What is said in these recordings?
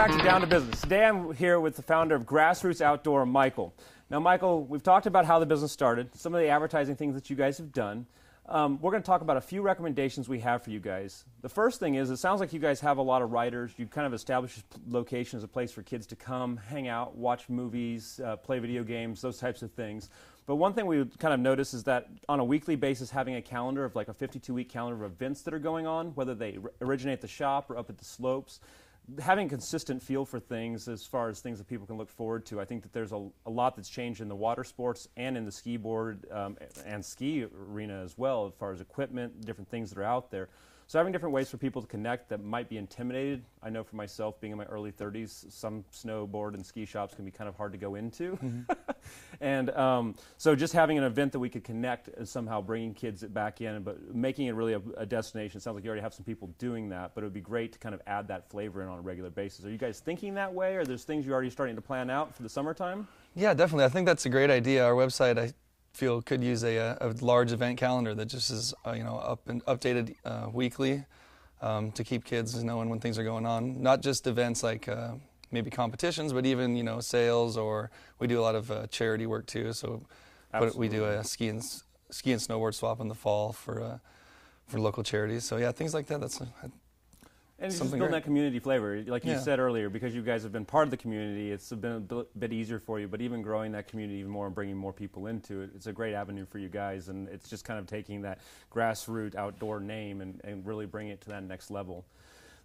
back to Down to Business. Today I'm here with the founder of Grassroots Outdoor, Michael. Now, Michael, we've talked about how the business started, some of the advertising things that you guys have done. We're going to talk about a few recommendations we have for you guys. The first thing is, it sounds like you guys have a lot of writers. You've kind of established location as a place for kids to come, hang out, watch movies, play video games, those types of things. But one thing we kind of notice is that on a weekly basis, having a calendar of like a 52-week calendar of events that are going on, whether they originate at the shop or up at the slopes, having a consistent feel for things as far as things that people can look forward to. I think that there's a lot that's changed in the water sports and in the ski board and ski arena as well, as far as equipment, different things that are out there. So having different ways for people to connect that might be intimidated. I know for myself, being in my early 30s, some snowboard and ski shops can be kind of hard to go into. And so just having an event that we could connect and somehow bringing kids back in, but making it really a destination. It sounds like you already have some people doing that, but it would be great to kind of add that flavor in on a regular basis. Are you guys thinking that way, or there's things you're already starting to plan out for the summertime? Yeah, definitely. I think that's a great idea. Our website, I feel, could use a large event calendar that just is updated weekly to keep kids knowing when things are going on. Not just events like maybe competitions, but even sales, or we do a lot of charity work too. So we do a ski and snowboard swap in the fall for local charities. So yeah, things like that. That's and it's just building that community flavor. Like you said earlier, because you guys have been part of the community, it's been a bit easier for you, but even growing that community even more and bringing more people into it, it's a great avenue for you guys, and it's just kind of taking that grassroots outdoor name and really bringing it to that next level.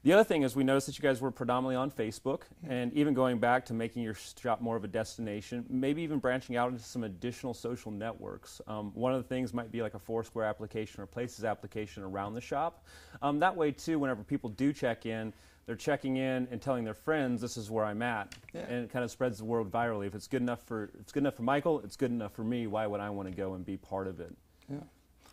The other thing is, we noticed that you guys were predominantly on Facebook, and even going back to making your shop more of a destination, maybe even branching out into some additional social networks. One of the things might be like a Foursquare application or Places application around the shop. That way too, whenever people do check in, they're checking in and telling their friends, this is where I'm at. And it kind of spreads the word virally. If it's good enough for Michael, it's good enough for me. Why would I want to go and be part of it? Yeah,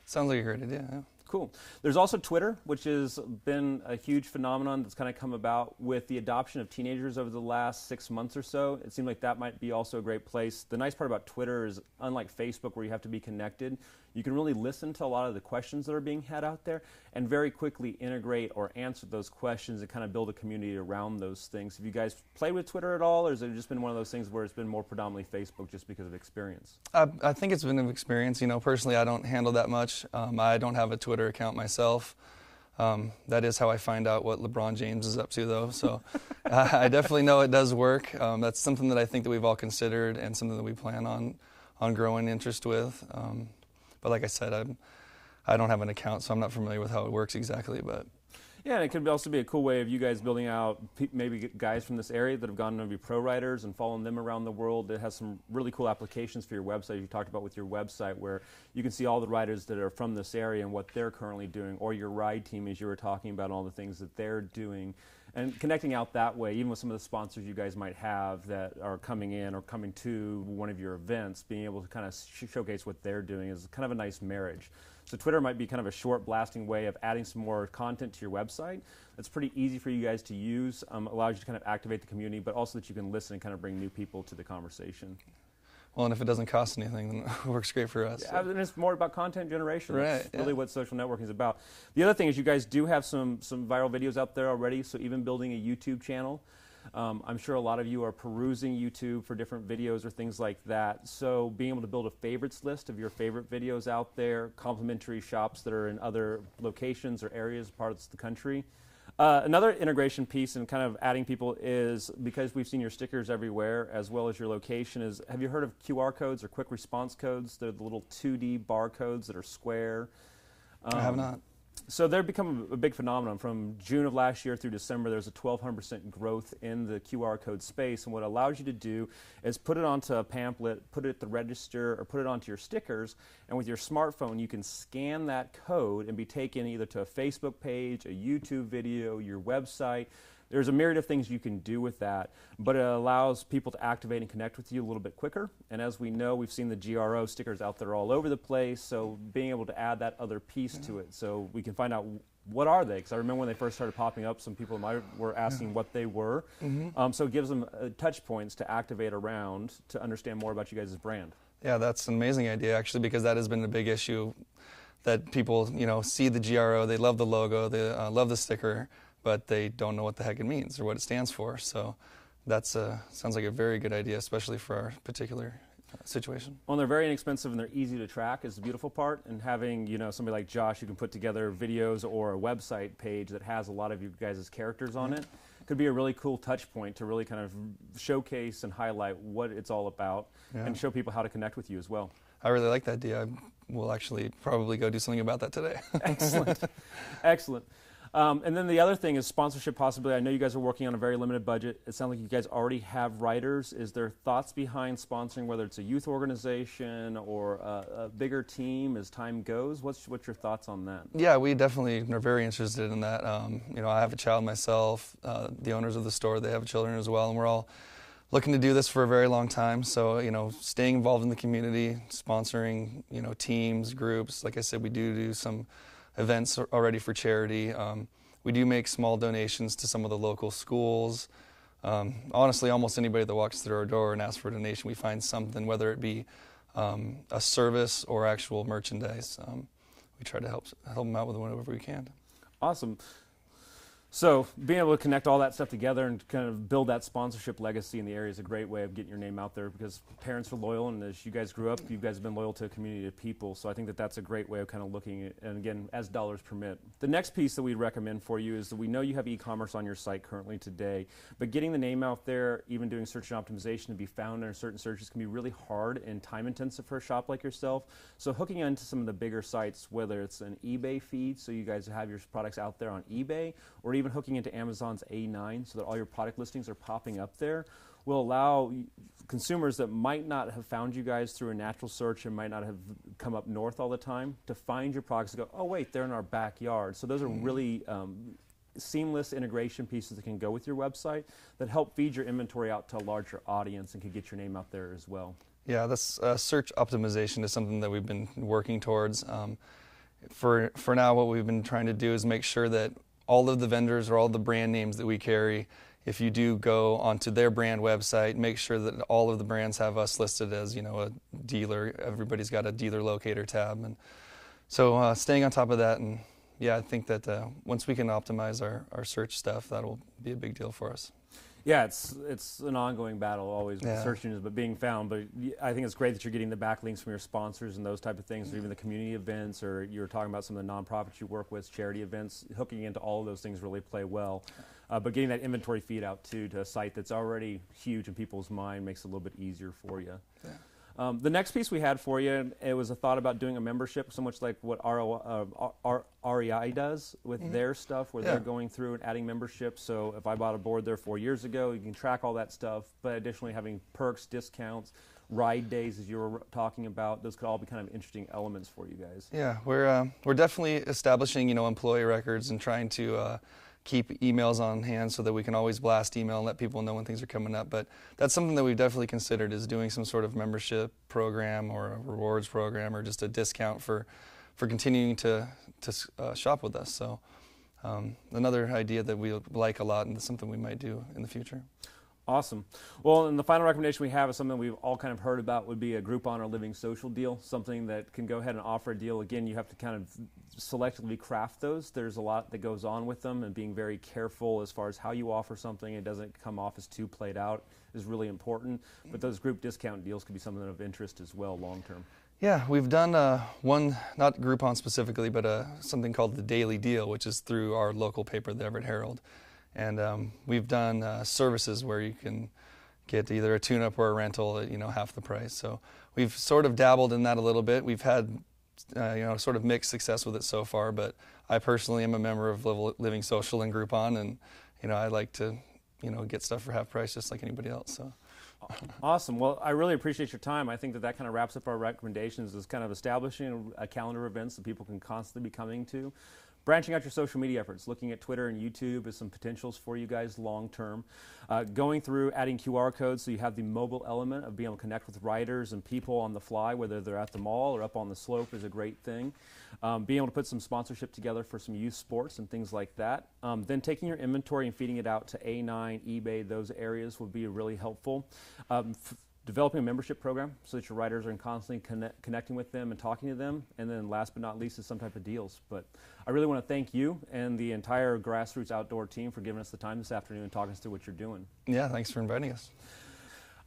sounds like a great idea. Yeah. Cool. There's also Twitter, which has been a huge phenomenon that's kind of come about with the adoption of teenagers over the last 6 months or so. It seemed like that might be also a great place. The nice part about Twitter is, unlike Facebook where you have to be connected, you can really listen to a lot of the questions that are being had out there and very quickly integrate or answer those questions and kind of build a community around those things. Have you guys played with Twitter at all, or has it just been one of those things where it's been more predominantly Facebook just because of experience? I think it's been an experience. Personally, I don't handle that much. I don't have a Twitter account myself. That is how I find out what LeBron James is up to, though. So I definitely know it does work. That's something that I think that we've all considered and something that we plan on growing interest with. But like I said, I don't have an account, so I'm not familiar with how it works exactly. But yeah, and it could also be a cool way of you guys building out maybe guys from this area that have gone to be pro writers and following them around the world. It has some really cool applications for your website. You talked about with your website where you can see all the writers that are from this area and what they're currently doing, or your ride team, as you were talking about, all the things that they're doing. And connecting out that way, even with some of the sponsors you guys might have that are coming in or coming to one of your events, being able to kind of showcase what they're doing is kind of a nice marriage. So Twitter might be kind of a short, blasting way of adding some more content to your website. It's pretty easy for you guys to use, allows you to kind of activate the community, but also that you can listen and kind of bring new people to the conversation. Well, and if it doesn't cost anything, then it works great for us. Yeah, and it's more about content generation. Right. That's really what social networking is about. The other thing is you guys do have some viral videos out there already, so even building a YouTube channel. I'm sure a lot of you are perusing YouTube for different videos or things like that. So being able to build a favorites list of your favorite videos out there, complimentary shops that are in other locations or areas, parts of the country. Another integration piece and kind of adding people is, because we've seen your stickers everywhere as well as your location, is, have you heard of QR codes or quick response codes? They're the little 2D barcodes that are square. I have not. So they've become a big phenomenon. From June of last year through December, there's a 1,200% growth in the QR code space. And what it allows you to do is put it onto a pamphlet, put it at the register, or put it onto your stickers. And with your smartphone, you can scan that code and be taken either to a Facebook page, a YouTube video, your website. There's a myriad of things you can do with that, but it allows people to activate and connect with you a little bit quicker. And as we know, we've seen the GRO stickers out there all over the place, so being able to add that other piece to it so we can find out what are they, because I remember when they first started popping up, some people were asking what they were. So it gives them touch points to activate around to understand more about you guys' brand. Yeah, that's an amazing idea, actually, because that has been a big issue, that people, see the GRO, they love the logo, they love the sticker, but they don't know what the heck it means or what it stands for. So that's sounds like a very good idea, especially for our particular situation. Well, they're very inexpensive and they're easy to track is the beautiful part. And having, somebody like Josh who can put together videos or a website page that has a lot of you guys' characters on it could be a really cool touch point to really kind of showcase and highlight what it's all about and show people how to connect with you as well. I really like that idea. I will actually probably go do something about that today. Excellent. Excellent. And then the other thing is sponsorship possibility. I know you guys are working on a very limited budget. It sounds like you guys already have writers. Is there thoughts behind sponsoring, whether it's a youth organization or a bigger team as time goes? What's your thoughts on that? Yeah, we definitely are very interested in that. I have a child myself. The owners of the store, they have children as well, and we're all looking to do this for a very long time. So, staying involved in the community, sponsoring, teams, groups. Like I said, we do some events already for charity. We do make small donations to some of the local schools. Honestly, almost anybody that walks through our door and asks for a donation, we find something, whether it be a service or actual merchandise. We try to help them out with whatever we can. Awesome. So being able to connect all that stuff together and kind of build that sponsorship legacy in the area is a great way of getting your name out there, because parents are loyal, and as you guys grew up, you guys have been loyal to a community of people. So I think that that's a great way of kind of looking at, and again, as dollars permit. The next piece that we recommend for you is that we know you have e-commerce on your site currently today, but getting the name out there, even doing search and optimization to be found in certain searches can be really hard and time intensive for a shop like yourself. So hooking into some of the bigger sites, whether it's an eBay feed, so you guys have your products out there on eBay, or even hooking into Amazon's A9 so that all your product listings are popping up there, will allow consumers that might not have found you guys through a natural search and might not have come up north all the time to find your products and go, oh wait, they're in our backyard. So those are really seamless integration pieces that can go with your website that help feed your inventory out to a larger audience and can get your name out there as well. Yeah, that's search optimization is something that we've been working towards. For now, what we've been trying to do is make sure that all of the vendors or all the brand names that we carry, if you do go onto their brand website, make sure that all of the brands have us listed as, a dealer. Everybody's got a dealer locator tab. And so staying on top of that, and yeah, I think that once we can optimize our search stuff, that'll be a big deal for us. Yeah, it's an ongoing battle always with search engines, but being found. But I think it's great that you're getting the backlinks from your sponsors and those type of things, or even the community events, or you were talking about some of the nonprofits you work with, charity events. Hooking into all of those things really play well. But getting that inventory feed out too to a site that's already huge in people's mind makes it a little bit easier for you. Yeah. The next piece we had for you, it was a thought about doing a membership, so much like what REI does with their stuff, where they're going through and adding memberships. So if I bought a board there 4 years ago, you can track all that stuff, but additionally having perks, discounts, ride days, as you were talking about, those could all be kind of interesting elements for you guys. Yeah, we're definitely establishing, employee records and trying to keep emails on hand so that we can always blast email and let people know when things are coming up. But that's something that we've definitely considered, is doing some sort of membership program or a rewards program or just a discount for continuing to shop with us. So another idea that we like a lot, and something we might do in the future. Awesome. Well, and the final recommendation we have is something we've all kind of heard about, would be a Groupon or Living Social deal, something that can go ahead and offer a deal. Again, you have to kind of selectively craft those. There's a lot that goes on with them, and being very careful as far as how you offer something. It doesn't come off as too played out is really important. But those group discount deals could be something of interest as well long term. Yeah, we've done one, not Groupon specifically, but something called the Daily Deal, which is through our local paper, the Everett Herald. And we've done services where you can get either a tune-up or a rental at half the price. So we've sort of dabbled in that a little bit. We've had sort of mixed success with it so far. But I personally am a member of Living Social and Groupon, and I like to get stuff for half price just like anybody else. So. Awesome. Well, I really appreciate your time. I think that kind of wraps up our recommendations, is kind of establishing a calendar of events that people can constantly be coming to. Branching out your social media efforts, looking at Twitter and YouTube as some potentials for you guys long term. Going through adding QR codes so you have the mobile element of being able to connect with riders and people on the fly, whether they're at the mall or up on the slope, is a great thing. Being able to put some sponsorship together for some youth sports and things like that. Then taking your inventory and feeding it out to A9, eBay, those areas would be really helpful. developing a membership program so that your riders are constantly connecting with them and talking to them, and then last but not least is some type of deals. But I really want to thank you and the entire Grassroots Outdoor team for giving us the time this afternoon and talking us through what you're doing. Yeah, thanks for inviting us.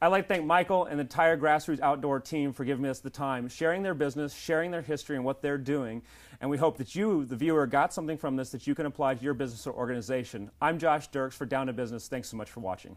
I'd like to thank Michael and the entire Grassroots Outdoor team for giving us the time, sharing their business, sharing their history and what they're doing. And we hope that you, the viewer, got something from this that you can apply to your business or organization. I'm Josh Dirks for Down to Business. Thanks so much for watching.